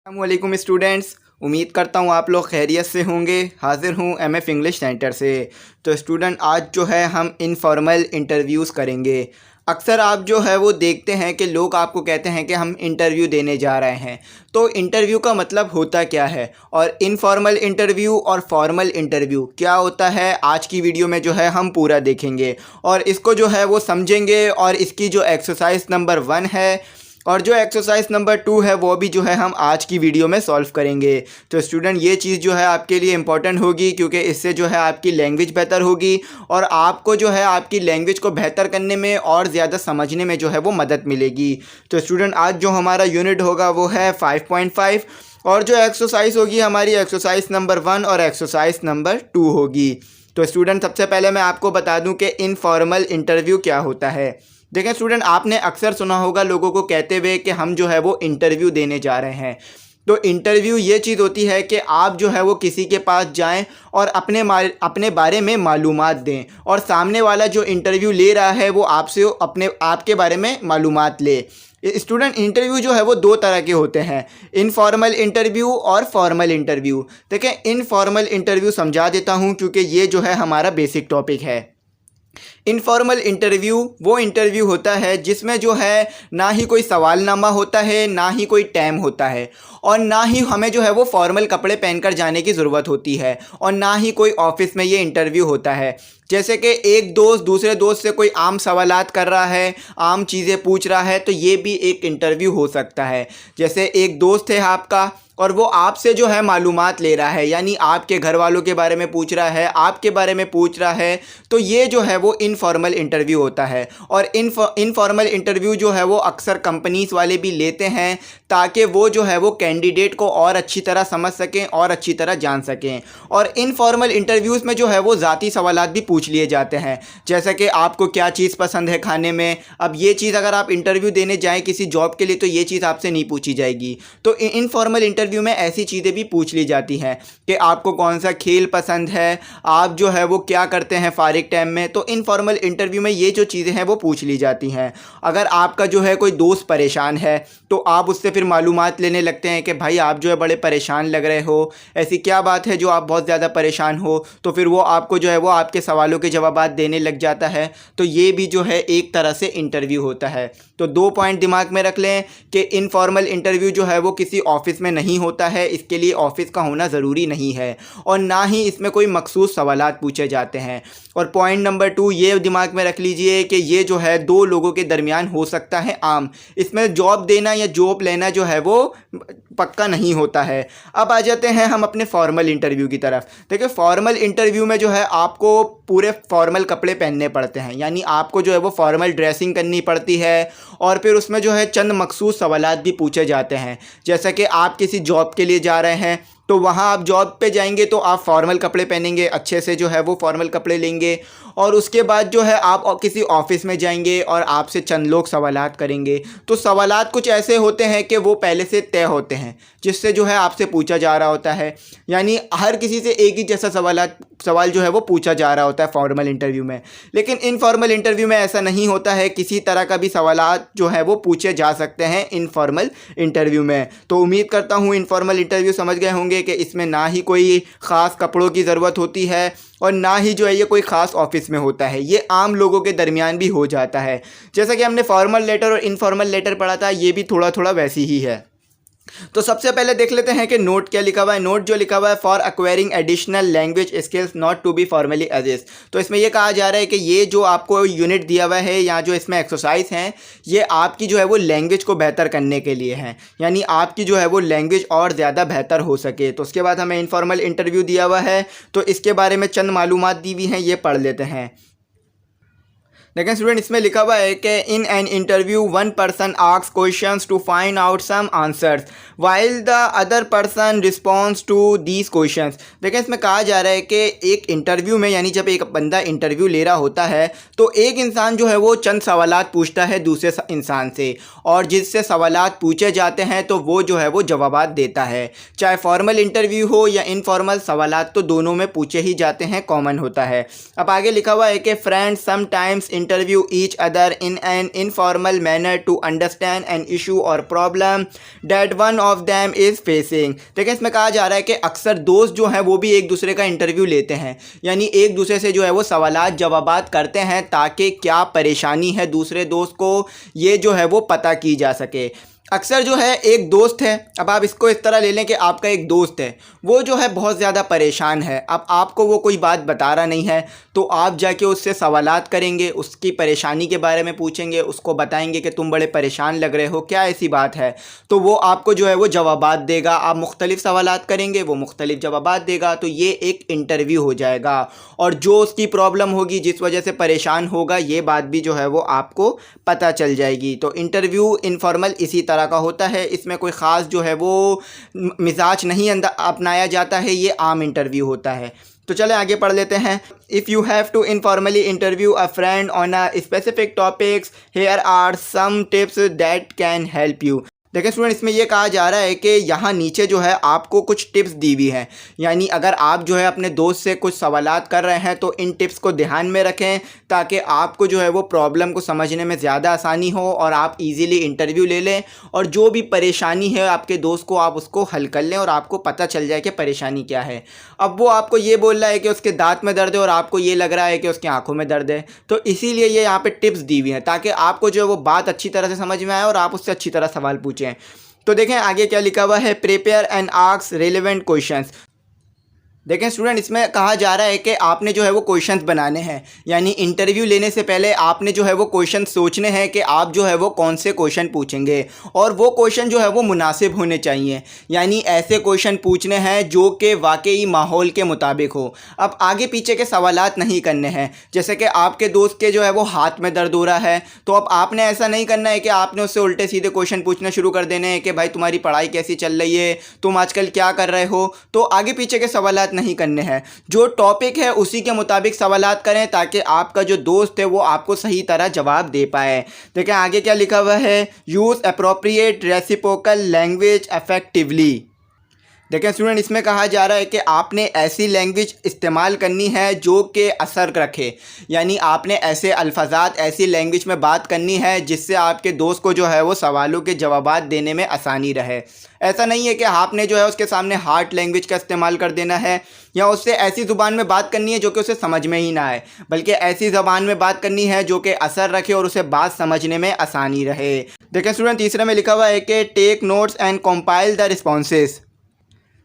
अस्सलामुअलैकुम स्टूडेंट्स। उम्मीद करता हूँ आप लोग खैरियत से होंगे। हाज़िर हूँ एमएफ इंग्लिश सेंटर से। तो स्टूडेंट आज जो है हम इनफॉर्मल इंटरव्यूज़ करेंगे। अक्सर आप जो है वो देखते हैं कि लोग आपको कहते हैं कि हम इंटरव्यू देने जा रहे हैं। तो इंटरव्यू का मतलब होता क्या है और इनफॉर्मल इंटरव्यू और फॉर्मल इंटरव्यू क्या होता है, आज की वीडियो में जो है हम पूरा देखेंगे और इसको जो है वो समझेंगे। और इसकी जो एक्सरसाइज नंबर 1 है और जो एक्सरसाइज नंबर 2 है वो भी जो है हम आज की वीडियो में सॉल्व करेंगे। तो स्टूडेंट ये चीज़ जो है आपके लिए इम्पॉर्टेंट होगी क्योंकि इससे जो है आपकी लैंग्वेज बेहतर होगी और आपको जो है आपकी लैंग्वेज को बेहतर करने में और ज़्यादा समझने में जो है वो मदद मिलेगी। तो स्टूडेंट आज जो हमारा यूनिट होगा वो है 5.5 और जो एक्सरसाइज होगी हमारी एक्सरसाइज नंबर 1 और एक्सरसाइज नंबर 2 होगी। तो स्टूडेंट सबसे पहले मैं आपको बता दूं कि इनफॉर्मल इंटरव्यू क्या होता है। देखें स्टूडेंट, आपने अक्सर सुना होगा लोगों को कहते हुए कि हम जो है वो इंटरव्यू देने जा रहे हैं। तो इंटरव्यू ये चीज़ होती है कि आप जो है वो किसी के पास जाएं और अपने बारे में मालूमात दें और सामने वाला जो इंटरव्यू ले रहा है वो आपसे आपके बारे में मालूमात ले। स्टूडेंट, इंटरव्यू जो है वो दो तरह के होते हैं, इनफॉर्मल इंटरव्यू और फॉर्मल इंटरव्यू। देखें, इनफॉर्मल इंटरव्यू समझा देता हूँ क्योंकि ये जो है हमारा बेसिक टॉपिक है। इनफॉर्मल इंटरव्यू वो इंटरव्यू होता है जिसमें जो है ना ही कोई सवालनामा होता है, ना ही कोई टाइम होता है और ना ही हमें जो है वो फॉर्मल कपड़े पहनकर जाने की ज़रूरत होती है और ना ही कोई ऑफिस में ये इंटरव्यू होता है। जैसे कि एक दोस्त दूसरे दोस्त से कोई आम सवालात कर रहा है, आम चीज़ें पूछ रहा है, तो ये भी एक इंटरव्यू हो सकता है। जैसे एक दोस्त है आपका और वो आपसे जो है मालूमात ले रहा है, यानी आपके घर वालों के बारे में पूछ रहा है, आपके बारे में पूछ रहा है, तो ये जो है वो इनफॉर्मल इंटरव्यू होता है। और इनफॉर्मल इंटरव्यू जो है वो अक्सर कंपनीज़ वाले भी लेते हैं ताकि वो जो है वो कैंडिडेट को और अच्छी तरह समझ सकें और अच्छी तरह जान सकें। और इनफॉर्मल इंटरव्यूज़ में जो है वो ज़ाती सवालात भी पूछ लिए जाते हैं, जैसे कि आपको क्या चीज़ पसंद है खाने में। अब ये चीज़ अगर आप इंटरव्यू देने जाएँ किसी जॉब के लिए तो ये चीज़ आपसे नहीं पूछी जाएगी। तो इनफॉर्मल इंटरव्यू में ऐसी चीज़ें भी पूछ ली जाती हैं कि आपको कौन सा खेल पसंद है, आप जो है वो क्या करते हैं फारिग टाइम में। तो इनफॉर्मल इंटरव्यू में ये जो चीज़ें हैं वो पूछ ली जाती हैं। अगर आपका जो है कोई दोस्त परेशान है तो आप उससे फिर मालूमात लेने लगते हैं कि भाई आप जो है बड़े परेशान लग रहे हो, ऐसी क्या बात है जो आप बहुत ज़्यादा परेशान हो। तो फिर वो आपको जो है वो आपके सवालों के जवाबात देने लग जाता है। तो ये भी जो है एक तरह से इंटरव्यू होता है। तो 2 पॉइंट दिमाग में रख लें कि इनफॉर्मल इंटरव्यू जो है वो किसी ऑफिस में नहीं होता है, इसके लिए ऑफिस का होना ज़रूरी नहीं है और ना ही इसमें कोई मखसूस सवालात पूछे जाते हैं। और पॉइंट नंबर 2 ये दिमाग में रख लीजिए कि ये जो है दो लोगों के दरमियान हो सकता है आम, इसमें जॉब देना या जॉब लेना जो है वो पक्का नहीं होता है। अब आ जाते हैं हम अपने फॉर्मल इंटरव्यू की तरफ। देखिए, फॉर्मल इंटरव्यू में जो है आपको पूरे फॉर्मल कपड़े पहनने पड़ते हैं, यानी आपको जो है वो फॉर्मल ड्रेसिंग करनी पड़ती है और फिर उसमें जो है चंद मखसूस सवालात भी पूछे जाते हैं। जैसे कि आप किसी जॉब के लिए जा रहे हैं तो वहाँ आप जॉब पे जाएंगे तो आप फॉर्मल कपड़े पहनेंगे, अच्छे से जो है वो फॉर्मल कपड़े लेंगे और उसके बाद जो है आप किसी ऑफिस में जाएंगे और आपसे चंद लोग सवालात करेंगे। तो सवालात कुछ ऐसे होते हैं कि वो पहले से तय होते हैं जिससे जो है आपसे पूछा जा रहा होता है, यानी हर किसी से एक ही जैसा सवाल जो है वो पूछा जा रहा होता है फॉर्मल इंटरव्यू में। लेकिन इनफॉर्मल इंटरव्यू में ऐसा नहीं होता है, किसी तरह का भी सवालात जो है वो पूछे जा सकते हैं इनफॉर्मल इंटरव्यू में। तो उम्मीद करता हूँ इनफॉर्मल इंटरव्यू समझ गए होंगे कि इसमें ना ही कोई ख़ास कपड़ों की ज़रूरत होती है और ना ही जो है ये कोई ख़ास ऑफिस में होता है, ये आम लोगों के दरमियान भी हो जाता है। जैसा कि हमने फॉर्मल लेटर और इनफॉर्मल लेटर पढ़ा था, ये भी थोड़ा थोड़ा वैसी ही है। तो सबसे पहले देख लेते हैं कि नोट क्या लिखा हुआ है। नोट जो लिखा हुआ है, for acquiring additional language skills not to be formally ages. तो इसमें यह कहा जा रहा है कि ये जो आपको यूनिट दिया हुआ है या जो इसमें एक्सरसाइज हैं, ये आपकी जो है वो लैंग्वेज को बेहतर करने के लिए हैं, यानी आपकी जो है वो लैंग्वेज और ज़्यादा बेहतर हो सके। तो उसके बाद हमें इनफॉर्मल इंटरव्यू दिया हुआ है तो इसके बारे में चंद मालूमात दी हुई हैं, ये पढ़ लेते हैं। लेकिन स्टूडेंट, इसमें लिखा हुआ है कि in an interview one person asks questions to find out some answers while the other person response to these questions. देखिए, इसमें कहा जा रहा है कि एक इंटरव्यू में, यानी जब एक बंदा इंटरव्यू ले रहा होता है तो एक इंसान जो है वो चंद सवालात पूछता है दूसरे इंसान से और जिससे सवालात पूछे जाते हैं तो वो जो है वो जवाबात देता है। चाहे फॉर्मल इंटरव्यू हो या इनफॉर्मल, सवालात तो दोनों में पूछे ही जाते हैं, कॉमन होता है। अब आगे लिखा हुआ है कि friends sometimes interview each other in an informal manner to understand an issue और problem that one of them is facing. देखिए इसमें कहा जा रहा है कि अक्सर दोस्त जो हैं वो भी एक दूसरे का इंटरव्यू लेते हैं, यानी एक दूसरे से जो है वो सवालात जवाबात करते हैं ताकि क्या परेशानी है दूसरे दोस्त को ये जो है वो पता की जा सके। अक्सर जो है एक दोस्त है, अब आप इसको इस तरह ले लें कि आपका एक दोस्त है, वो जो है बहुत ज़्यादा परेशान है। अब आपको वो कोई बात बता रहा नहीं है, तो आप जाके उससे सवालात करेंगे, उसकी परेशानी के बारे में पूछेंगे, उसको बताएंगे कि तुम बड़े परेशान लग रहे हो, क्या ऐसी बात है, तो वो आपको जो है वो जवाबात देगा। आप मुख्तलिफ़ सवालात करेंगे, वो मुख्तलिफ़ जवाबात देगा, तो ये एक इंटरव्यू हो जाएगा। और जो उसकी प्रॉब्लम होगी, जिस वजह से परेशान होगा, ये बात भी जो है वो आपको पता चल जाएगी। तो इंटरव्यू इनफॉर्मल इसी तरह का होता है, इसमें कोई ख़ास जो है वो मिजाज नहीं अपनाया जाता है, ये आम इंटरव्यू होता है। तो चले आगे पढ़ लेते हैं। If you have to informally interview a friend on a specific topics, here are some tips that can help you. देखिए स्टूडेंट, इसमें यह कहा जा रहा है कि यहाँ नीचे जो है आपको कुछ टिप्स दी हुई हैं, यानी अगर आप जो है अपने दोस्त से कुछ सवालात कर रहे हैं तो इन टिप्स को ध्यान में रखें ताकि आपको जो है वो प्रॉब्लम को समझने में ज़्यादा आसानी हो और आप इजीली इंटरव्यू ले लें, और जो भी परेशानी है आपके दोस्त को आप उसको हल कर लें और आपको पता चल जाए कि परेशानी क्या है। अब वो आपको ये बोल रहा है कि उसके दांत में दर्द है और आपको ये लग रहा है कि उसकी आंखों में दर्द है, तो इसीलिए ये यहाँ पे टिप्स दी हुई हैं ताकि आपको जो है वो बात अच्छी तरह से समझ में आए और आप उससे अच्छी तरह सवाल पूछें। तो देखें आगे क्या लिखा हुआ है, prepare and ask relevant questions. देखें स्टूडेंट, इसमें कहा जा रहा है कि आपने जो है वो क्वेश्चंस बनाने हैं, यानी इंटरव्यू लेने से पहले आपने जो है वो क्वेश्चन सोचने हैं कि आप जो है वो कौन से क्वेश्चन पूछेंगे, और वो क्वेश्चन जो है वो मुनासिब होने चाहिए, यानी ऐसे क्वेश्चन पूछने हैं जो कि वाकई माहौल के मुताबिक हो। अब आगे पीछे के सवालात नहीं करने हैं, जैसे कि आपके दोस्त के जो है वो हाथ में दर्द हो रहा है, तो अब आपने ऐसा नहीं करना है कि आपने उससे उल्टे सीधे क्वेश्चन पूछना शुरू कर देने हैं कि भाई तुम्हारी पढ़ाई कैसी चल रही है, तुम आजकल क्या कर रहे हो। तो आगे पीछे के सवालात नहीं करने हैं, जो टॉपिक है उसी के मुताबिक सवालात करें ताकि आपका जो दोस्त है वो आपको सही तरह जवाब दे पाए। देखें आगे क्या लिखा हुआ है, use appropriate reciprocal language effectively. देखें स्टूडेंट, इसमें कहा जा रहा है कि आपने ऐसी लैंग्वेज इस्तेमाल करनी है जो कि असर रखे, यानी आपने ऐसे अल्फाजात ऐसी लैंग्वेज में बात करनी है जिससे आपके दोस्त को जो है वो सवालों के जवाबात देने में आसानी रहे। ऐसा नहीं है कि आपने जो है उसके सामने हार्ड लैंग्वेज का इस्तेमाल कर देना है या उससे ऐसी ज़ुबान में बात करनी है जो कि उसे समझ में ही ना आए, बल्कि ऐसी ज़बान में बात करनी है जो कि असर रखे और उसे बात समझने में आसानी रहे। देखें स्टूडेंट, तीसरे में लिखा हुआ है कि take notes and compile the responses.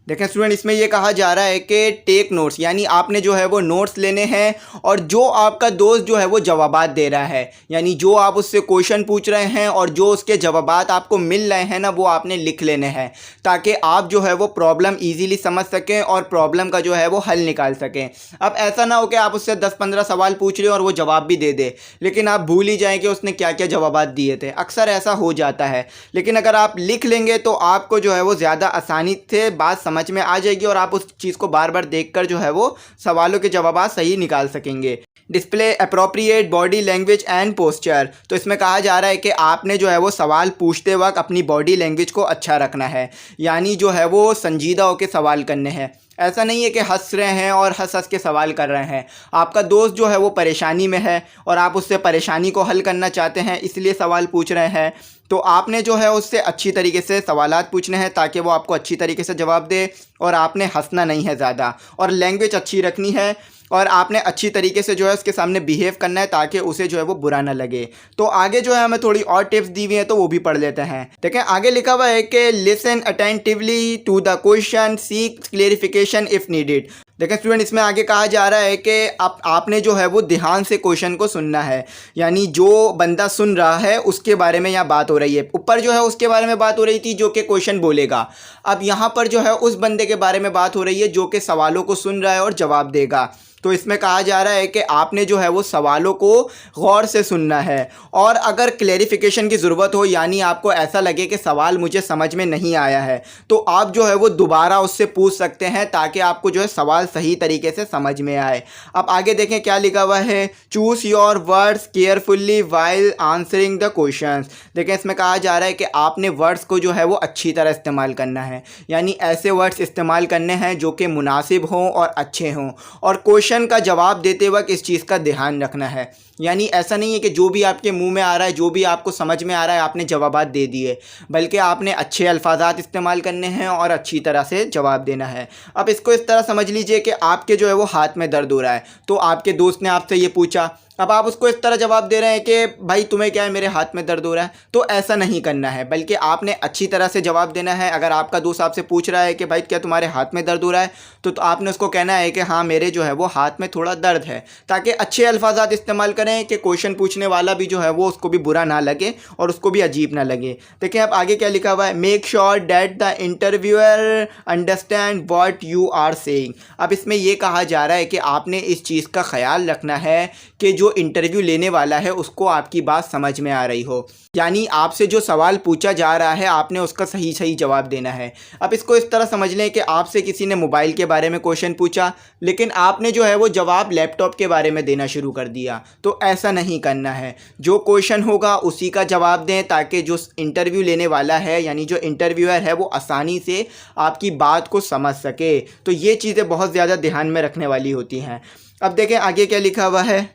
देखें स्टूडेंट, इसमें यह कहा जा रहा है कि टेक नोट्स, यानी आपने जो है वो नोट्स लेने हैं, और जो आपका दोस्त जो है वो जवाबात दे रहा है, यानी जो आप उससे क्वेश्चन पूछ रहे हैं और जो उसके जवाबात आपको मिल रहे हैं ना, वो आपने लिख लेने हैं ताकि आप जो है वो प्रॉब्लम इजीली समझ सकें और प्रॉब्लम का जो है वो हल निकाल सकें। अब ऐसा ना हो कि आप उससे 10-15 सवाल पूछ रहे हो और वो जवाब भी दे दे, लेकिन आप भूल ही जाएँ कि उसने क्या क्या जवाबात दिए थे। अक्सर ऐसा हो जाता है, लेकिन अगर आप लिख लेंगे तो आपको जो है वो ज़्यादा आसानी से बात समझ में आ जाएगी और आप उस चीज़ को बार बार देखकर जो है वो सवालों के जवाब सही निकाल सकेंगे। Display appropriate body language and posture. तो इसमें कहा जा रहा है कि आपने जो है वो सवाल पूछते वक्त अपनी बॉडी लैंग्वेज को अच्छा रखना है, यानी जो है वो संजीदा होकर सवाल करने हैं। ऐसा नहीं है कि हंस रहे हैं और हंस हंस के सवाल कर रहे हैं। आपका दोस्त जो है वो परेशानी में है और आप उससे परेशानी को हल करना चाहते हैं, इसलिए सवाल पूछ रहे हैं, तो आपने जो है उससे अच्छी तरीके से सवालात पूछने हैं ताकि वो आपको अच्छी तरीके से जवाब दे, और आपने हंसना नहीं है ज़्यादा, और लैंग्वेज अच्छी रखनी है, और आपने अच्छी तरीके से जो है उसके सामने बिहेव करना है ताकि उसे जो है वो बुरा ना लगे। तो आगे जो है हमें थोड़ी और टिप्स दी हुई हैं तो वो भी पढ़ लेते हैं। देखें आगे लिखा हुआ है कि listen attentively to the question, seek clarification if needed. देखें स्टूडेंट, इसमें आगे कहा जा रहा है कि आपने जो है वो ध्यान से क्वेश्चन को सुनना है, यानी जो बंदा सुन रहा है उसके बारे में यहाँ बात हो रही है। ऊपर जो है उसके बारे में बात हो रही थी जो कि क्वेश्चन बोलेगा, अब यहाँ पर जो है उस बंदे के बारे में बात हो रही है जो कि सवालों को सुन रहा है और जवाब देगा। तो इसमें कहा जा रहा है कि आपने जो है वो सवालों को गौर से सुनना है, और अगर क्लेरिफिकेशन की ज़रूरत हो, यानी आपको ऐसा लगे कि सवाल मुझे समझ में नहीं आया है, तो आप जो है वो दोबारा उससे पूछ सकते हैं ताकि आपको जो है सवाल सही तरीके से समझ में आए। अब आगे देखें क्या लिखा हुआ है, choose your words carefully while answering the questions. देखें इसमें कहा जा रहा है कि आपने वर्ड्स को जो है वो अच्छी तरह इस्तेमाल करना है, यानी ऐसे वर्ड्स इस्तेमाल करने हैं जो कि मुनासिब हों और अच्छे हों, और क्वेश्चन क्वेश्चन का जवाब देते वक्त इस चीज़ का ध्यान रखना है। यानी ऐसा नहीं है कि जो भी आपके मुंह में आ रहा है, जो भी आपको समझ में आ रहा है, आपने जवाबात दे दिए, बल्कि आपने अच्छे अल्फाजात इस्तेमाल करने हैं और अच्छी तरह से जवाब देना है। अब इसको इस तरह समझ लीजिए कि आपके जो है वो हाथ में दर्द हो रहा है, तो आपके दोस्त ने आपसे ये पूछा, अब आप उसको इस तरह जवाब दे रहे हैं कि भाई तुम्हें क्या है, मेरे हाथ में दर्द हो रहा है। तो ऐसा नहीं करना है, बल्कि आपने अच्छी तरह से जवाब देना है। अगर आपका दोस्त आपसे पूछ रहा है कि भाई क्या तुम्हारे हाथ में दर्द हो रहा है, तो आपने उसको कहना है कि हाँ मेरे जो है वो हाथ में थोड़ा दर्द है, ताकि अच्छे अल्फाजात इस्तेमाल करें कि क्वेश्चन पूछने वाला भी जो है वो उसको भी बुरा ना लगे और उसको भी अजीब ना लगे। देखिए अब आगे क्या लिखा हुआ है, make sure that the interviewer understand what you are saying. अब इसमें यह कहा जा रहा है कि आपने इस चीज़ का ख्याल रखना है कि जो इंटरव्यू लेने वाला है उसको आपकी बात समझ में आ रही हो। यानी आपसे जो सवाल पूछा जा रहा है आपने उसका सही सही जवाब देना है। अब इसको इस तरह समझ लें कि आपसे किसी ने मोबाइल के बारे में क्वेश्चन पूछा, लेकिन आपने जो है वो जवाब लैपटॉप के बारे में देना शुरू कर दिया। तो ऐसा नहीं करना है, जो क्वेश्चन होगा उसी का जवाब दें, ताकि जो इंटरव्यू लेने वाला है यानी जो इंटरव्यूअर है वो आसानी से आपकी बात को समझ सके। तो ये चीज़ें बहुत ज़्यादा ध्यान में रखने वाली होती हैं। अब देखें आगे क्या लिखा हुआ है।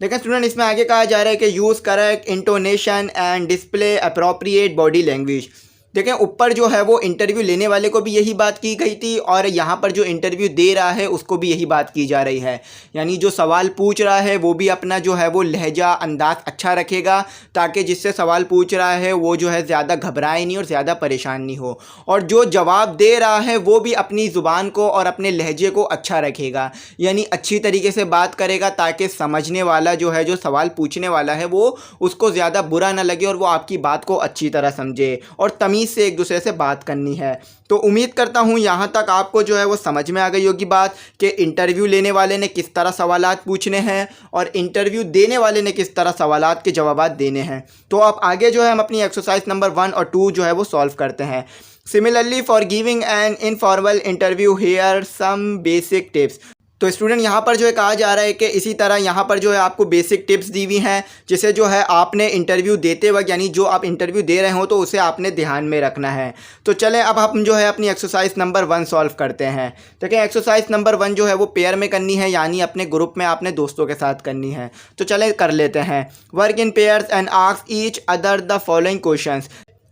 देखिए स्टूडेंट, इसमें आगे कहा जा रहा है कि use correct intonation and display appropriate body language. देखें ऊपर जो है वो इंटरव्यू लेने वाले को भी यही बात की गई थी और यहाँ पर जो इंटरव्यू दे रहा है उसको भी यही बात की जा रही है। यानी जो सवाल पूछ रहा है वो भी अपना जो है वो लहजा अंदाज अच्छा रखेगा, ताकि जिससे सवाल पूछ रहा है वो जो है ज़्यादा घबराए नहीं और ज़्यादा परेशान नहीं हो। और जो जवाब दे रहा है वो भी अपनी ज़ुबान को और अपने लहजे को अच्छा रखेगा, यानी अच्छी तरीके से बात करेगा, ताकि समझने वाला जो है, जो सवाल पूछने वाला है, वो उसको ज़्यादा बुरा ना लगे और वो आपकी बात को अच्छी तरह समझे। और तमीज़ से एक दूसरे से बात करनी है। तो उम्मीद करता हूं यहाँ तक आपको जो है वो समझ में आ गई होगी बात कि इंटरव्यू लेने वाले ने किस तरह सवालात पूछने हैं और इंटरव्यू देने वाले ने किस तरह सवालात के जवाबात देने हैं। तो अब आगे जो है हम अपनी एक्सरसाइज नंबर 1 और 2 जो है वो सॉल्व करते हैं। Similarly for giving an informal interview here some basic tips. तो स्टूडेंट यहाँ पर जो है कहा जा रहा है कि इसी तरह यहाँ पर जो है आपको बेसिक टिप्स दी हुई हैं, जिसे जो है आपने इंटरव्यू देते वक्त यानी जो आप इंटरव्यू दे रहे हो तो उसे आपने ध्यान में रखना है। तो चलें अब हम जो है अपनी एक्सरसाइज नंबर 1 सॉल्व करते हैं। देखिए एक्सरसाइज नंबर 1 जो है वो पेयर में करनी है, यानी अपने ग्रुप में आपने दोस्तों के साथ करनी है। तो चलें कर लेते हैं। Work in pairs and ask each other the following questions.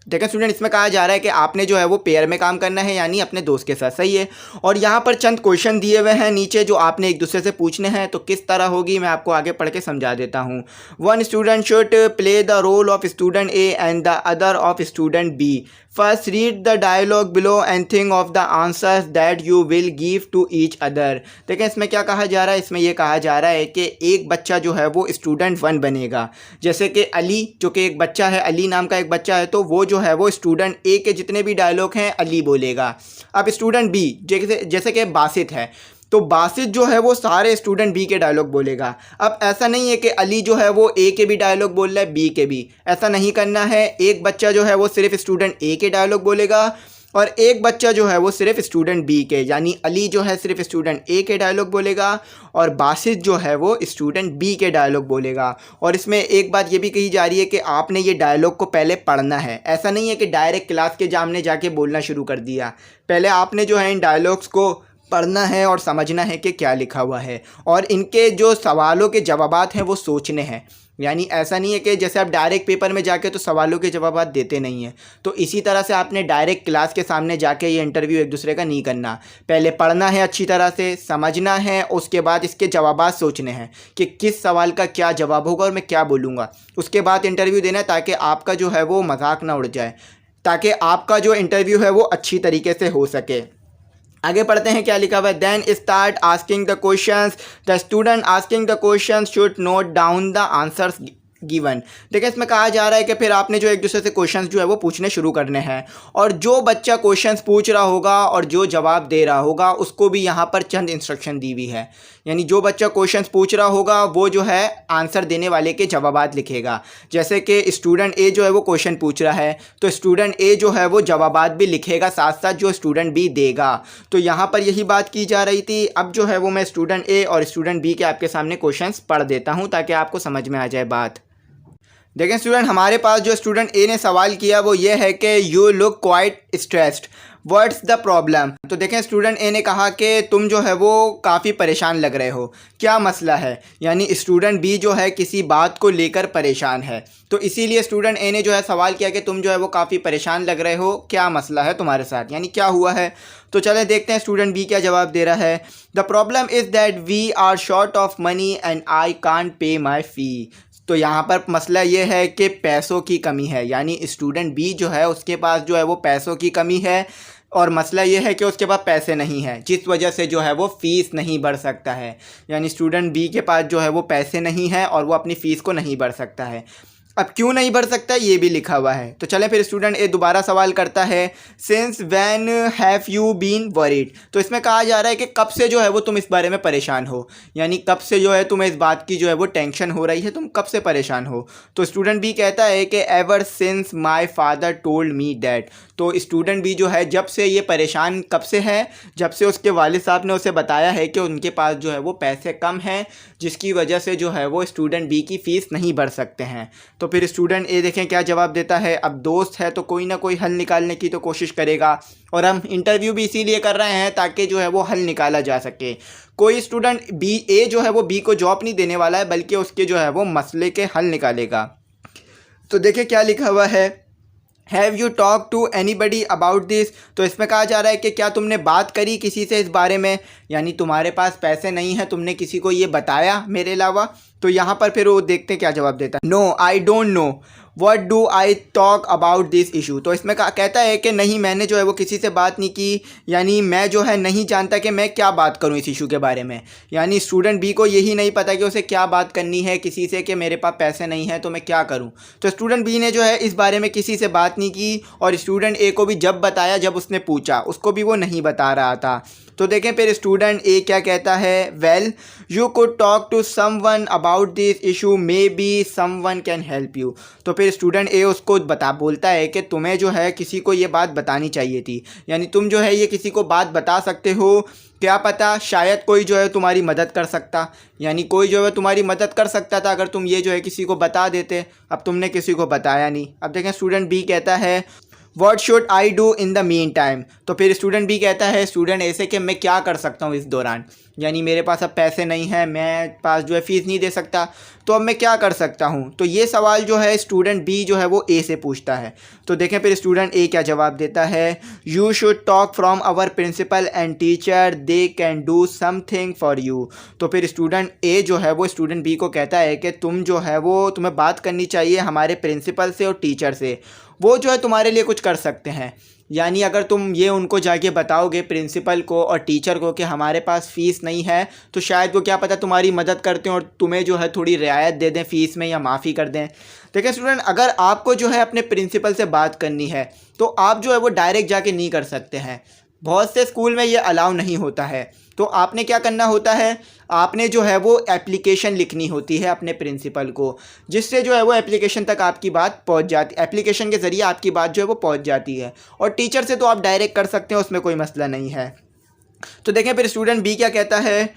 देखिए स्टूडेंट, इसमें कहा जा रहा है कि आपने जो है वो पेयर में काम करना है, यानी अपने दोस्त के साथ। सही है। और यहाँ पर चंद क्वेश्चन दिए हुए हैं नीचे जो आपने एक दूसरे से पूछने हैं। तो किस तरह होगी मैं आपको आगे पढ़ के समझा देता हूँ। One student should play the role of student A and the other of student B. First read the dialogue below and think of the answers that you will give to each other. देखें इसमें क्या कहा जा रहा है, इसमें यह कहा जा रहा है कि एक बच्चा जो है वो स्टूडेंट 1 बनेगा। जैसे कि अली जो कि एक बच्चा है, अली नाम का एक बच्चा है, तो वो जो है वो स्टूडेंट ए के जितने भी डायलॉग हैं अली बोलेगा। अब स्टूडेंट बी जैसे कि बासित है, तो बासित जो है वो सारे स्टूडेंट बी के डायलॉग बोलेगा। अब ऐसा नहीं है कि अली जो है वो ए के भी डायलॉग बोल रहा है, बी के भी। ऐसा नहीं करना है। एक बच्चा जो है वो सिर्फ स्टूडेंट ए के डायलॉग बोलेगा और एक बच्चा जो है वो सिर्फ स्टूडेंट बी के, यानी अली जो है सिर्फ स्टूडेंट ए के डायलॉग बोलेगा और बासित जो है वो स्टूडेंट बी के डायलॉग बोलेगा। और इसमें एक बात ये भी कही जा रही है कि आपने ये डायलॉग को पहले पढ़ना है। ऐसा नहीं है कि डायरेक्ट क्लास के सामने जाके बोलना शुरू कर दिया। पहले आपने जो है इन डायलॉग्स को पढ़ना है और समझना है कि क्या लिखा हुआ है, और इनके जो सवालों के जवाबात हैं वो सोचने हैं। यानी ऐसा नहीं है कि जैसे आप डायरेक्ट पेपर में जाके तो सवालों के जवाबात देते नहीं हैं, तो इसी तरह से आपने डायरेक्ट क्लास के सामने जाके ये इंटरव्यू एक दूसरे का नहीं करना। पहले पढ़ना है, अच्छी तरह से समझना है, उसके बाद इसके जवाबात सोचने हैं कि किस सवाल का क्या जवाब होगा और मैं क्या बोलूँगा। उसके बाद इंटरव्यू देना है, ताकि आपका जो है वो मजाक ना उड़ जाए, ताकि आपका जो इंटरव्यू है वो अच्छी तरीके से हो सके। आगे पढ़ते हैं क्या लिखा हुआ है। Then start asking the questions. The student asking the questions should note down the answers given. देखिए इसमें कहा जा रहा है कि फिर आपने जो एक दूसरे से क्वेश्चंस जो है वो पूछने शुरू करने हैं, और जो बच्चा क्वेश्चंस पूछ रहा होगा और जो जवाब दे रहा होगा उसको भी यहाँ पर चंद इंस्ट्रक्शन दी हुई है। यानी जो बच्चा क्वेश्चंस पूछ रहा होगा वो जो है आंसर देने वाले के जवाबात लिखेगा। जैसे कि स्टूडेंट ए जो है वो क्वेश्चन पूछ रहा है, तो स्टूडेंट ए जो है वो जवाबात भी लिखेगा साथ साथ जो स्टूडेंट बी देगा। तो यहाँ पर यही बात की जा रही थी। अब जो है वो मैं स्टूडेंट ए और स्टूडेंट बी के आपके सामने क्वेश्चंस पढ़ देता हूँ ताकि आपको समझ में आ जाए बात। देखें स्टूडेंट, हमारे पास जो स्टूडेंट ए ने सवाल किया वो ये है कि you look quite stressed. What's the problem. तो देखें स्टूडेंट ए ने कहा कि तुम जो है वो काफ़ी परेशान लग रहे हो, क्या मसला है। यानी स्टूडेंट बी जो है किसी बात को लेकर परेशान है, तो इसीलिए स्टूडेंट ए ने जो है सवाल किया कि तुम जो है वो काफ़ी परेशान लग रहे हो, क्या मसला है तुम्हारे साथ, यानी क्या हुआ है। तो चले देखते हैं स्टूडेंट बी क्या जवाब दे रहा है। The problem is that we are short of money and I can't pay my फ़ी। तो यहाँ पर मसला ये है कि पैसों की कमी है, यानी स्टूडेंट बी जो है उसके पास जो है वो पैसों की कमी है, और मसला ये है कि उसके पास पैसे नहीं है, जिस वजह से जो है वो फ़ीस नहीं भर सकता है। यानी स्टूडेंट बी के पास जो है वो पैसे नहीं हैं और वो अपनी फ़ीस को नहीं भर सकता है। अब क्यों नहीं भर सकता ये भी लिखा हुआ है। तो चलें फिर स्टूडेंट ए दोबारा सवाल करता है, since when have you been worried. तो इसमें कहा जा रहा है कि कब से जो है वो तुम इस बारे में परेशान हो, यानी कब से जो है तुम्हें इस बात की जो है वो टेंशन हो रही है, तुम कब से परेशान हो। तो स्टूडेंट बी कहता है कि ever since my father told me that. तो स्टूडेंट बी जो है जब से ये परेशान कब से है, जब से उसके वालिद साहब ने उसे बताया है कि उनके पास जो है वो पैसे कम हैं, जिसकी वजह से जो है वो स्टूडेंट बी की फ़ीस नहीं भर सकते हैं। तो फिर स्टूडेंट ए देखें क्या जवाब देता है। अब दोस्त है तो कोई ना कोई हल निकालने की तो कोशिश करेगा, और हम इंटरव्यू भी इसीलिए कर रहे हैं ताकि जो है वो हल निकाला जा सके। कोई स्टूडेंट बी ए जो है वो बी को जॉब नहीं देने वाला है, बल्कि उसके जो है वो मसले के हल निकालेगा। तो देखिए क्या लिखा हुआ है, have you talk to anybody about this. तो इसमें कहा जा रहा है कि क्या तुमने बात करी किसी से इस बारे में, यानी तुम्हारे पास पैसे नहीं हैं, तुमने किसी को ये बताया मेरे अलावा। तो यहाँ पर फिर वो देखते हैं क्या जवाब देता है। No I don't know what do I talk about this issue. तो इसमें कहता है कि नहीं, मैंने जो है वो किसी से बात नहीं की, यानी मैं जो है नहीं जानता कि मैं क्या बात करूं इस इशू के बारे में। यानी स्टूडेंट बी को यही नहीं पता कि उसे क्या बात करनी है किसी से, कि मेरे पास पैसे नहीं है तो मैं क्या करूं। तो स्टूडेंट बी ने जो है इस बारे में किसी से बात नहीं की, और स्टूडेंट ए को भी जब बताया, जब उसने पूछा, उसको भी वो नहीं बता रहा था। तो देखें फिर स्टूडेंट ए क्या कहता है, well you could talk to someone about this issue, may be someone can help you. तो फिर स्टूडेंट ए उसको बोलता है कि तुम्हें जो है किसी को ये बात बतानी चाहिए थी, यानी तुम जो है ये किसी को बात बता सकते हो, क्या पता शायद कोई जो है तुम्हारी मदद कर सकता, यानी कोई जो है तुम्हारी मदद कर सकता था अगर तुम ये जो है किसी को बता देते। अब तुमने किसी को बताया नहीं। अब देखें स्टूडेंट बी कहता है, what should I do in the mean time. तो फिर स्टूडेंट बी कहता है स्टूडेंट ए से कि मैं क्या कर सकता हूँ इस दौरान, यानी मेरे पास अब पैसे नहीं हैं, मैं पास जो है फ़ीस नहीं दे सकता, तो अब मैं क्या कर सकता हूँ। तो ये सवाल जो है स्टूडेंट बी जो है वो ए से पूछता है। तो देखें फिर स्टूडेंट ए क्या जवाब देता है, you should talk from our principal and teacher, they can do something for you. तो फिर स्टूडेंट ए जो है वो स्टूडेंट बी को कहता है कि तुम जो है वो तुम्हें बात करनी चाहिए हमारे प्रिंसिपल से और टीचर से, वो जो है तुम्हारे लिए कुछ कर सकते हैं। यानी अगर तुम ये उनको जाके बताओगे प्रिंसिपल को और टीचर को कि हमारे पास फ़ीस नहीं है, तो शायद वो क्या पता तुम्हारी मदद करते हैं और तुम्हें जो है थोड़ी रियायत दे दें फ़ीस में, या माफ़ी कर दें। देखिए स्टूडेंट, अगर आपको जो है अपने प्रिंसिपल से बात करनी है तो आप जो है वो डायरेक्ट जाके नहीं कर सकते हैं, बहुत से स्कूल में ये अलाउ नहीं होता है। तो आपने क्या करना होता है, आपने जो है वो एप्लीकेशन लिखनी होती है अपने प्रिंसिपल को, जिससे जो है वो एप्लीकेशन तक आपकी बात पहुंच जाती, एप्लीकेशन के ज़रिए आपकी बात जो है वो पहुंच जाती है। और टीचर से तो आप डायरेक्ट कर सकते हैं, उसमें कोई मसला नहीं है। तो देखें फिर स्टूडेंट बी क्या कहता है,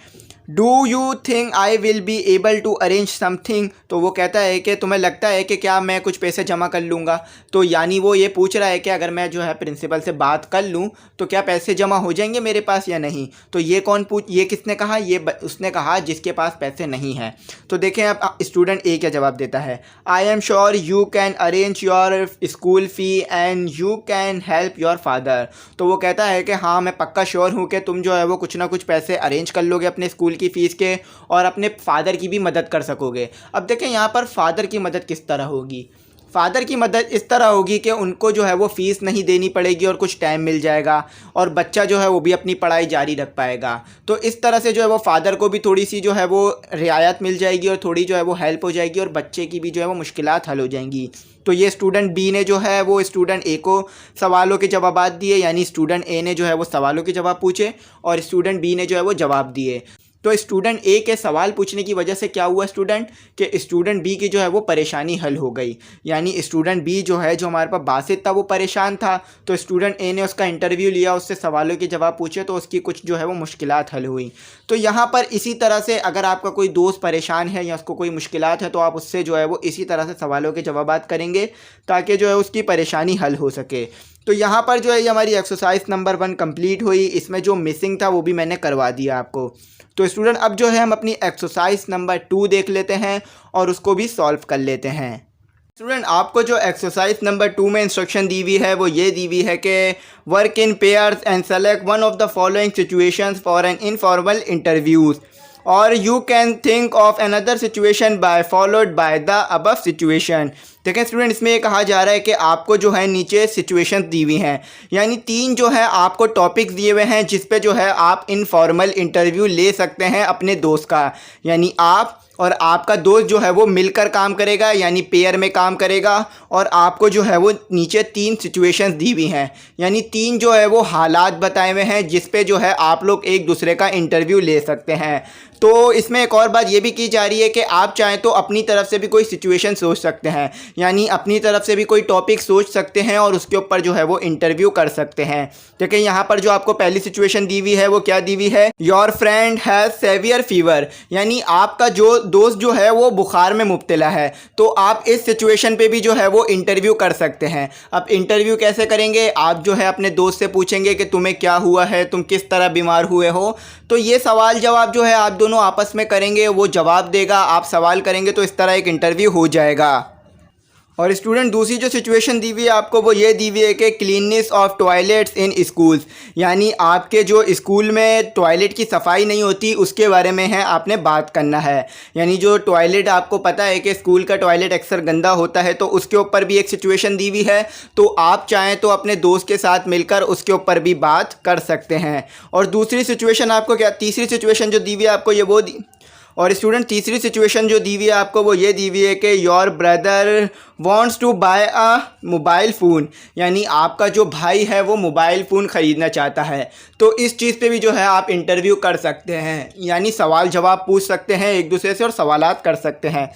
do you think I will be able to arrange something. तो वो कहता है कि तुम्हें लगता है कि क्या मैं कुछ पैसे जमा कर लूँगा। तो यानी वो ये पूछ रहा है कि अगर मैं जो है प्रिंसिपल से बात कर लूँ तो क्या पैसे जमा हो जाएंगे मेरे पास या नहीं। तो ये किसने कहा, ये उसने कहा जिसके पास पैसे नहीं हैं। तो देखें अब स्टूडेंट ए क्या जवाब देता है, I am sure you can arrange your school fee and you can help your father. तो वो कहता है कि हाँ, मैं पक्का श्योर हूँ कि तुम जो है वो कुछ ना कुछ पैसे अरेंज कर लोगे अपने स्कूल की फ़ीस के, और अपने फादर की भी मदद कर सकोगे। अब देखें यहाँ पर फादर की मदद किस तरह होगी। फादर की मदद इस तरह होगी कि उनको जो है वो फ़ीस नहीं देनी पड़ेगी और कुछ टाइम मिल जाएगा, और बच्चा जो है वो भी अपनी पढ़ाई जारी रख पाएगा। तो इस तरह से जो है वो फादर को भी थोड़ी सी जो है वो रियायत मिल जाएगी और थोड़ी जो है वो हेल्प हो जाएगी, और बच्चे की भी जो है वो मुश्किलात हल हो जाएंगी। तो ये स्टूडेंट बी ने जो है वो स्टूडेंट ए को सवालों के जवाब दिए, यानी स्टूडेंट ए ने जो है वो सवालों के जवाब पूछे और स्टूडेंट बी ने जो है वो जवाब दिए। तो स्टूडेंट ए के सवाल पूछने की वजह से क्या हुआ स्टूडेंट, कि स्टूडेंट बी की जो है वो परेशानी हल हो गई। यानी स्टूडेंट बी जो है, जो हमारे पास बासित था, वो परेशान था, तो स्टूडेंट ए ने उसका इंटरव्यू लिया, उससे सवालों के जवाब पूछे, तो उसकी कुछ जो है वो मुश्किलात हल हुई। तो यहाँ पर इसी तरह से अगर आपका कोई दोस्त परेशान है या उसको कोई मुश्किलात है, तो आप उससे जो है वो इसी तरह से सवालों के जवाब करेंगे ताकि जो है उसकी परेशानी हल हो सके। तो यहाँ पर जो है ये हमारी एक्सरसाइज नंबर 1 कंप्लीट हुई। इसमें जो मिसिंग था वो भी मैंने करवा दिया आपको। तो स्टूडेंट अब जो है हम अपनी एक्सरसाइज नंबर 2 देख लेते हैं और उसको भी सॉल्व कर लेते हैं। स्टूडेंट आपको जो एक्सरसाइज नंबर 2 में इंस्ट्रक्शन दी हुई है वो ये दी हुई है कि work in pairs and select one of the following situations for an informal interviews और you can think of another situation by followed by the above situation. देखें स्टूडेंट इसमें ये कहा जा रहा है कि आपको जो है नीचे सिचुएशंस दी हुई हैं, यानी 3 जो है आपको टॉपिक्स दिए हुए हैं जिस पे जो है आप इनफॉर्मल इंटरव्यू ले सकते हैं अपने दोस्त का। यानी आप और आपका दोस्त जो है वो मिलकर काम करेगा, यानी पेयर में काम करेगा। और आपको जो है वो नीचे 3 सिचुएशंस दी हुई हैं, यानी 3 जो है वो हालात बताए हुए हैं जिस पे जो है आप लोग एक दूसरे का इंटरव्यू ले सकते हैं। तो इसमें एक और बात ये भी की जा रही है कि आप चाहें तो अपनी तरफ से भी कोई सिचुएशन सोच सकते हैं, यानी अपनी तरफ से भी कोई टॉपिक सोच सकते हैं और उसके ऊपर जो है वो इंटरव्यू कर सकते हैं। देखिए यहाँ पर जो आपको पहली सिचुएशन दी हुई है वो क्या दी हुई है, your friend has severe fever, यानी आपका जो दोस्त जो है वो बुखार में मुब्तला है। तो आप इस सिचुएशन पे भी जो है वो इंटरव्यू कर सकते हैं। अब इंटरव्यू कैसे करेंगे, आप जो है अपने दोस्त से पूछेंगे कि तुम्हें क्या हुआ है, तुम किस तरह बीमार हुए हो। तो ये सवाल जवाब जो है आप दोनों आपस में करेंगे, वो जवाब देगा, आप सवाल करेंगे, तो इस तरह एक इंटरव्यू हो जाएगा। और स्टूडेंट दूसरी जो सिचुएशन दी हुई है आपको वो ये दी हुई है कि cleanness of toilets in schools, यानी आपके जो स्कूल में टॉयलेट की सफाई नहीं होती उसके बारे में है आपने बात करना है। यानी जो टॉयलेट आपको पता है कि स्कूल का टॉयलेट अक्सर गंदा होता है, तो उसके ऊपर भी एक सिचुएशन दी हुई है। तो आप चाहें तो अपने दोस्त के साथ मिलकर उसके ऊपर भी बात कर सकते हैं। और दूसरी सिचुएशन आपको क्या, तीसरी सिचुएशन जो दी हुई है आपको ये वो और स्टूडेंट तीसरी सिचुएशन जो दी हुई है आपको वो ये दी हुई है कि your brother wants to buy a mobile phone, यानी आपका जो भाई है वो मोबाइल फ़ोन ख़रीदना चाहता है। तो इस चीज़ पे भी जो है आप इंटरव्यू कर सकते हैं, यानी सवाल जवाब पूछ सकते हैं एक दूसरे से और सवालात कर सकते हैं।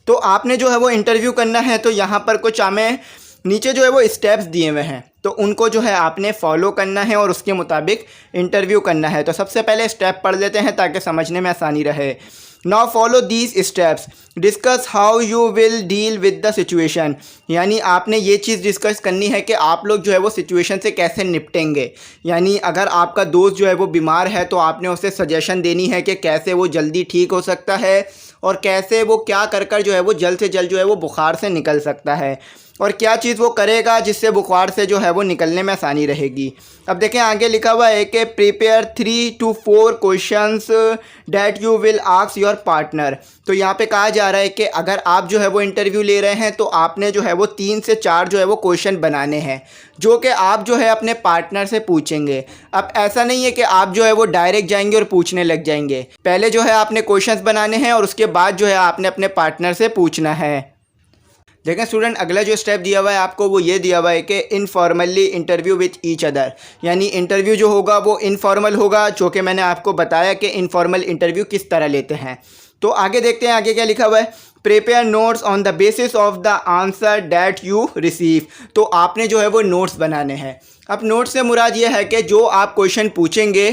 तो आपने जो है वो इंटरव्यू करना है। तो यहाँ पर कुछ हमें नीचे जो है वो स्टेप्स दिए हुए हैं, तो उनको जो है आपने फॉलो करना है और उसके मुताबिक इंटरव्यू करना है। तो सबसे पहले स्टेप पढ़ लेते हैं ताकि समझने में आसानी रहे। Now follow these steps, discuss how you will deal with the situation, यानी आपने ये चीज़ डिस्कस करनी है कि आप लोग जो है वो सिचुएशन से कैसे निपटेंगे। यानी अगर आपका दोस्त जो है वो बीमार है तो आपने उसे सजेशन देनी है कि कैसे वो जल्दी ठीक हो सकता है और कैसे वो क्या कर जो है वो जल्द से जल्द जो है वो बुखार से निकल सकता है और क्या चीज़ वो करेगा जिससे बुखार से जो है वो निकलने में आसानी रहेगी। अब देखें आगे लिखा हुआ है कि prepare 3 to 4 questions that you will ask your partner. तो यहाँ पे कहा जा रहा है कि अगर आप जो है वो इंटरव्यू ले रहे हैं तो आपने जो है वो 3 से 4 जो है वो क्वेश्चन बनाने हैं जो कि आप जो है अपने पार्टनर से पूछेंगे। अब ऐसा नहीं है कि आप जो है वो डायरेक्ट जाएंगे और पूछने लग जाएंगे, पहले जो है आपने क्वेश्चंस बनाने हैं और उसके बाद जो है आपने अपने पार्टनर से पूछना है। देखें स्टूडेंट अगला जो स्टेप दिया हुआ है आपको वो ये दिया हुआ है कि informally interview with each other, यानी इंटरव्यू जो होगा वो इनफॉर्मल होगा, जो कि मैंने आपको बताया कि इनफॉर्मल इंटरव्यू किस तरह लेते हैं। तो आगे देखते हैं आगे क्या लिखा हुआ है, prepare notes on the basis of the answer that you receive. तो आपने जो है वो नोट्स बनाने हैं। अब नोट्स से मुराद ये है कि जो आप क्वेश्चन पूछेंगे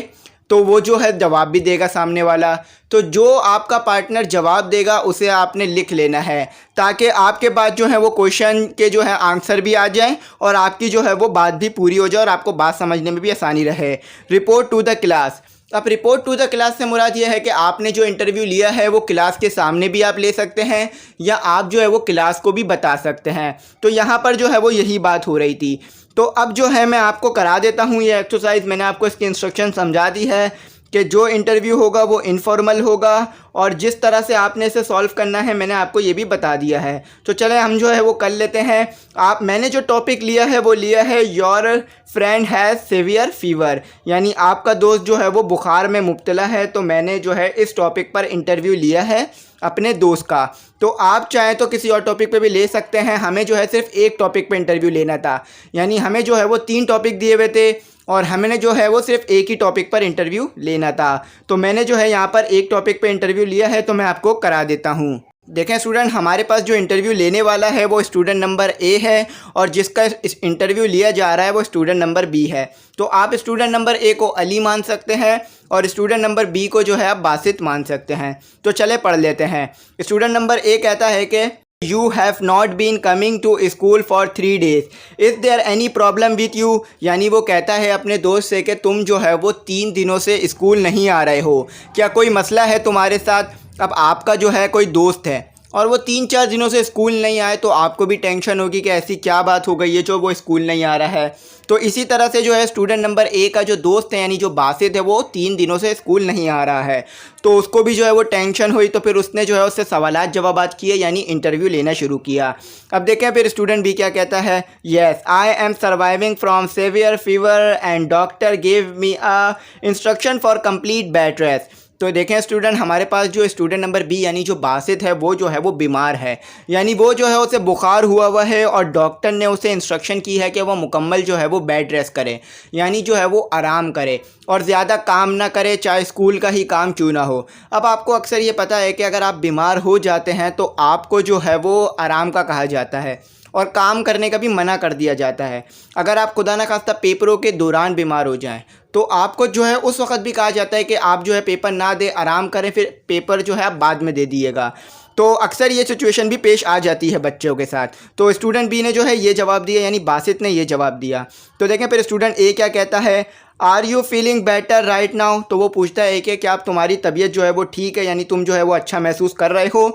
तो वो जो है जवाब भी देगा सामने वाला, तो जो आपका पार्टनर जवाब देगा उसे आपने लिख लेना है ताकि आपके पास जो है वो क्वेश्चन के जो है आंसर भी आ जाएं और आपकी जो है वो बात भी पूरी हो जाए और आपको बात समझने में भी आसानी रहे। रिपोर्ट टू द क्लास, अब रिपोर्ट टू द क्लास से मुराद ये है कि आपने जो इंटरव्यू लिया है वो क्लास के सामने भी आप ले सकते हैं या आप जो है वो क्लास को भी बता सकते हैं। तो यहाँ पर जो है वो यही बात हो रही थी। तो अब जो है मैं आपको करा देता हूँ ये एक्सरसाइज, मैंने आपको इसकी इंस्ट्रक्शन समझा दी है कि जो इंटरव्यू होगा वो इनफॉर्मल होगा और जिस तरह से आपने इसे सॉल्व करना है मैंने आपको ये भी बता दिया है। तो चलें हम जो है वो कर लेते हैं। मैंने जो टॉपिक लिया है वो लिया है your friend has severe fever, यानी आपका दोस्त जो है वो बुखार में मुब्तला है। तो मैंने जो है इस टॉपिक पर इंटरव्यू लिया है अपने दोस्त का। तो आप चाहें तो किसी और टॉपिक पे भी ले सकते हैं, हमें जो है सिर्फ एक टॉपिक पे इंटरव्यू लेना था, यानी हमें जो है वो 3 टॉपिक दिए हुए थे और हमने जो है वो सिर्फ एक ही टॉपिक पर इंटरव्यू लेना था। तो मैंने जो है यहाँ पर एक टॉपिक पे इंटरव्यू लिया है, तो मैं आपको करा देता हूँ। देखें स्टूडेंट हमारे पास जो इंटरव्यू लेने वाला है वो स्टूडेंट नंबर ए है और जिसका इंटरव्यू लिया जा रहा है वो स्टूडेंट नंबर बी है। तो आप स्टूडेंट नंबर ए को अली मान सकते हैं और स्टूडेंट नंबर बी को जो है आप बासित मान सकते हैं। तो चले पढ़ लेते हैं। स्टूडेंट नंबर ए कहता है कि You have not been coming to school for 3 days. Is there any problem with you? यानी वो कहता है अपने दोस्त से कि तुम जो है वो 3 दिनों से स्कूल नहीं आ रहे हो, क्या कोई मसला है तुम्हारे साथ। अब आपका जो है कोई दोस्त है और वो 3-4 दिनों से स्कूल नहीं आए तो आपको भी टेंशन होगी कि ऐसी क्या बात हो गई है जो वो स्कूल नहीं आ रहा है। तो इसी तरह से जो है स्टूडेंट नंबर ए का जो दोस्त है यानी जो बासित है वो 3 दिनों से स्कूल नहीं आ रहा है, तो उसको भी जो है वो टेंशन हुई। तो फिर उसने जो है उससे सवालात जवाबात किए यानी इंटरव्यू लेना शुरू किया। अब देखें फिर स्टूडेंट बी क्या कहता है। Yes I am surviving from severe fever and doctor gave me a instruction for complete bed rest. तो देखें स्टूडेंट, हमारे पास जो स्टूडेंट नंबर बी यानी जो बासित है वो जो है वो बीमार है, यानी वो जो है उसे बुखार हुआ है और डॉक्टर ने उसे इंस्ट्रक्शन की है कि वह मुकम्मल जो है वो बेड रेस्ट करे, यानी जो है वो आराम करे और ज़्यादा काम ना करे, चाहे स्कूल का ही काम क्यों ना हो। अब आपको अक्सर ये पता है कि अगर आप बीमार हो जाते हैं तो आपको जो है वो आराम का कहा जाता है और काम करने का भी मना कर दिया जाता है। अगर आप खुदा न खास्ता पेपरों के दौरान बीमार हो जाएं तो आपको जो है उस वक्त भी कहा जाता है कि आप जो है पेपर ना दें, आराम करें, फिर पेपर जो है आप बाद में दे दिएगा। तो अक्सर ये सिचुएशन भी पेश आ जाती है बच्चों के साथ। तो स्टूडेंट बी ने जो है ये जवाब दिया, यानी बासित ने ये जवाब दिया। तो देखें फिर स्टूडेंट ए क्या कहता है। Are you feeling better right now. तो वो पूछता है कि क्या आप तुम्हारी तबीयत जो है वो ठीक है, यानी तुम जो है वो अच्छा महसूस कर रहे हो।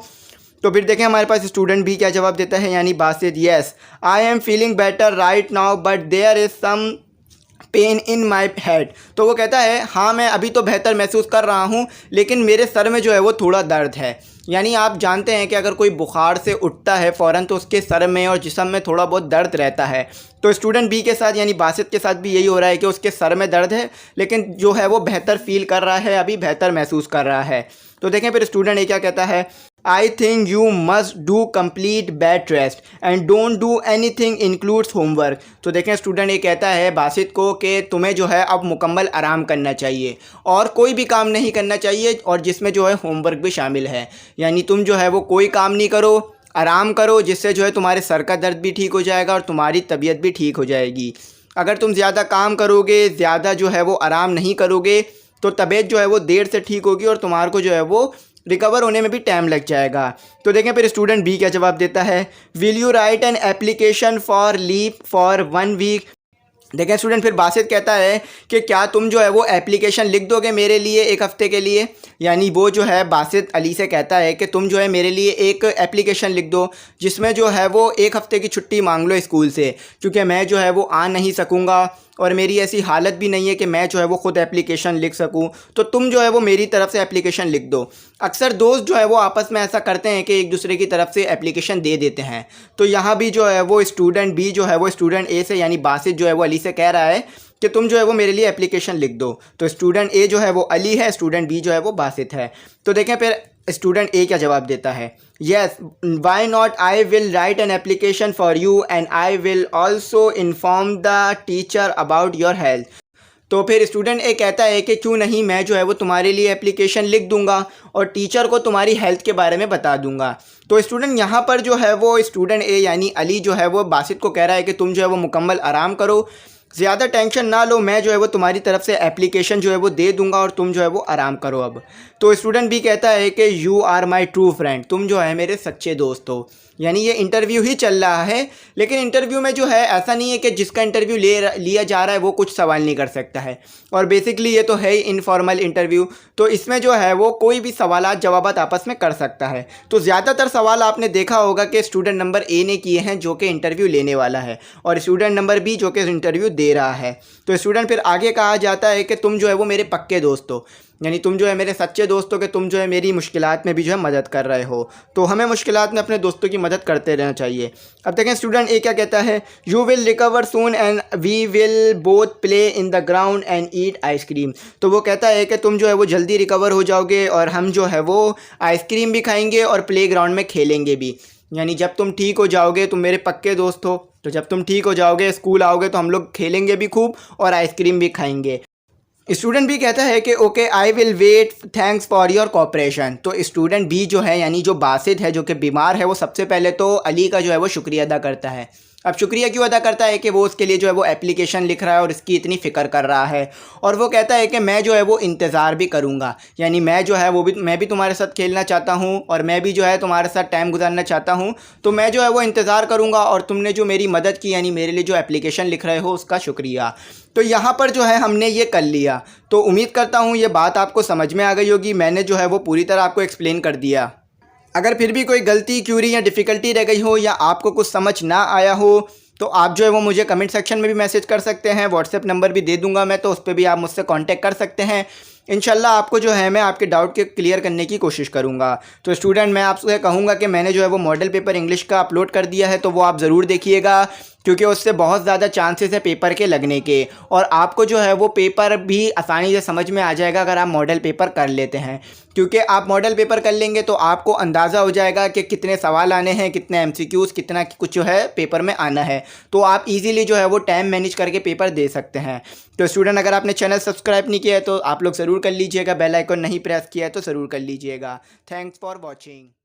तो फिर देखें हमारे पास स्टूडेंट भी क्या जवाब देता है, यानी Basit. Yes I am feeling better right now but there is some pain in my head. तो वो कहता है हाँ मैं अभी तो बेहतर महसूस कर रहा हूँ लेकिन मेरे सर में जो है वो थोड़ा दर्द है। यानी आप जानते हैं कि अगर कोई बुखार से उठता है फ़ौरन तो उसके सर में और जिस्म में थोड़ा बहुत दर्द रहता है। तो स्टूडेंट बी के साथ यानी बासित के साथ भी यही हो रहा है कि उसके सर में दर्द है लेकिन जो है वो बेहतर फील कर रहा है, अभी बेहतर महसूस कर रहा है। तो देखें फिर स्टूडेंट ए क्या कहता है। I think you must do complete bed rest and don't do any thing includes homework. तो देखें स्टूडेंट ये कहता है बासित को कि तुम्हें जो है अब मुकम्मल आराम करना चाहिए और कोई भी काम नहीं करना चाहिए और जिसमें जो है होमवर्क भी शामिल है, यानी तुम जो है वो कोई काम नहीं करो, आराम करो, जिससे जो है तुम्हारे सर का दर्द भी ठीक हो जाएगा और तुम्हारी तबीयत भी ठीक हो जाएगी। अगर तुम ज़्यादा काम करोगे, ज़्यादा जो है वो आराम नहीं करोगे तो तबीयत जो है वो देर से ठीक होगी और तुम्हारे को जो है वो रिकवर होने में भी टाइम लग जाएगा। तो देखें फिर स्टूडेंट बी क्या जवाब देता है। Will you write an application for leave for 1 week. देखें स्टूडेंट फिर बासित कहता है कि क्या तुम जो है वो एप्लीकेशन लिख दोगे मेरे लिए 1 हफ़्ते के लिए। यानी वो जो है बासित अली से कहता है कि तुम जो है मेरे लिए एक एप्लीकेशन लिख दो जिसमें जो है वो 1 हफ़्ते की छुट्टी मांग लो स्कूल से, क्योंकि मैं जो है वो आ नहीं सकूँगा और मेरी ऐसी हालत भी नहीं है कि मैं जो है वो ख़ुद एप्लीकेशन लिख सकूं, तो तुम जो है वो मेरी तरफ से एप्लीकेशन लिख दो। अक्सर दोस्त जो है वो आपस में ऐसा करते हैं कि एक दूसरे की तरफ से एप्लीकेशन दे देते हैं। तो यहाँ भी जो है वो स्टूडेंट बी जो है वो स्टूडेंट ए से यानी बासित जो है वो अली से कह रहा है कि तुम जो है वो मेरे लिए एप्लीकेशन लिख दो। तो स्टूडेंट ए जो है वो अली है, स्टूडेंट बी जो है वो बासित है। तो देखें फिर स्टूडेंट ए क्या जवाब देता है। Yes why not, I will write an application for you and I will also inform the teacher about your health. तो फिर स्टूडेंट ए कहता है कि क्यों नहीं, मैं जो है वो तुम्हारे लिए एप्लीकेशन लिख दूंगा और टीचर को तुम्हारी हेल्थ के बारे में बता दूंगा। तो स्टूडेंट यहाँ पर जो है वो स्टूडेंट ए यानी अली जो है वो बासित को कह रहा है कि तुम जो है वो मुकम्मल आराम करो, ज़्यादा टेंशन ना लो, मैं जो है वो तुम्हारी तरफ से एप्लीकेशन जो है वो दे दूंगा और तुम जो है वो आराम करो अब। तो स्टूडेंट भी कहता है कि you are my true friend, तुम जो है मेरे सच्चे दोस्त हो। यानी ये इंटरव्यू ही चल रहा है लेकिन इंटरव्यू में जो है ऐसा नहीं है कि जिसका इंटरव्यू लिया जा रहा है वो कुछ सवाल नहीं कर सकता है, और बेसिकली ये तो है ही इनफॉर्मल इंटरव्यू। तो इसमें जो है वो कोई भी सवालात जवाबात आपस में कर सकता है। तो ज़्यादातर सवाल आपने देखा होगा कि स्टूडेंट नंबर ए ने किए हैं जो कि इंटरव्यू लेने वाला है और स्टूडेंट नंबर बी जो कि इंटरव्यू दे रहा है। तो स्टूडेंट फिर आगे कहा जाता है कि तुम जो है वो मेरे पक्के दोस्त हो, यानी तुम जो है मेरे सच्चे दोस्तों के, तुम जो है मेरी मुश्किलात में भी जो है मदद कर रहे हो। तो हमें मुश्किलात में अपने दोस्तों की मदद करते रहना चाहिए। अब देखें स्टूडेंट ए क्या कहता है। You will recover soon and we will both play in the ground and eat ice cream. तो वो कहता है कि तुम जो है वो जल्दी रिकवर हो जाओगे और हम जो है वो आइसक्रीम भी खाएंगे और प्ले ग्राउंड में खेलेंगे भी। यानी जब तुम ठीक हो जाओगे, तुम मेरे पक्के दोस्त हो, तो जब तुम ठीक हो जाओगे स्कूल आओगे तो हम लोग खेलेंगे भी खूब और आइसक्रीम भी खाएंगे। स्टूडेंट बी कहता है कि okay I will wait, thanks for your cooperation. तो स्टूडेंट बी जो है यानी जो बासित है जो कि बीमार है वो सबसे पहले तो अली का जो है वो शुक्रिया अदा करता है अब शुक्रिया क्यों अदा करता है कि वो उसके लिए जो है वो एप्लीकेशन लिख रहा है और इसकी इतनी फ़िक्र कर रहा है। और वो कहता है कि मैं जो है वो इंतज़ार भी करूँगा, यानी मैं जो है वो भी मैं भी तुम्हारे साथ खेलना चाहता हूँ और मैं भी जो है तुम्हारे साथ टाइम गुजारना चाहता हूँ, तो मैं जो है वो इंतज़ार करूँगा और तुमने जो मेरी मदद की यानी मेरे लिए जो एप्लीकेशन लिख रहे हो उसका शुक्रिया। तो यहाँ पर जो है हमने ये कर लिया। तो उम्मीद करता हूँ ये बात आपको समझ में आ गई होगी, मैंने जो है वो पूरी तरह आपको एक्सप्लेन कर दिया। अगर फिर भी कोई गलती, क्यूरी या डिफ़िकल्टी रह गई हो या आपको कुछ समझ ना आया हो तो आप जो है वो मुझे कमेंट सेक्शन में भी मैसेज कर सकते हैं, व्हाट्सएप नंबर भी दे दूंगा मैं, तो उस पर भी आप मुझसे कांटेक्ट कर सकते हैं। इंशाल्लाह आपको जो है मैं आपके डाउट के क्लियर करने की कोशिश करूंगा। तो स्टूडेंट, मैं आपसे कहूँगा कि मैंने जो है वो मॉडल पेपर इंग्लिश का अपलोड कर दिया है, तो वो आप ज़रूर देखिएगा, क्योंकि उससे बहुत ज़्यादा चांसेस है पेपर के लगने के, और आपको जो है वो पेपर भी आसानी से समझ में आ जाएगा अगर आप मॉडल पेपर कर लेते हैं। क्योंकि आप मॉडल पेपर कर लेंगे तो आपको अंदाज़ा हो जाएगा कि कितने सवाल आने हैं, कितने एमसीक्यूज़, कितना कुछ जो है पेपर में आना है, तो आप इजीली जो है वो टाइम मैनेज करके पेपर दे सकते हैं। तो स्टूडेंट, अगर आपने चैनल सब्सक्राइब नहीं किया है तो आप लोग ज़रूर कर लीजिएगा, बेल आइकन नहीं प्रेस किया है तो ज़रूर कर लीजिएगा। Thanks for watching.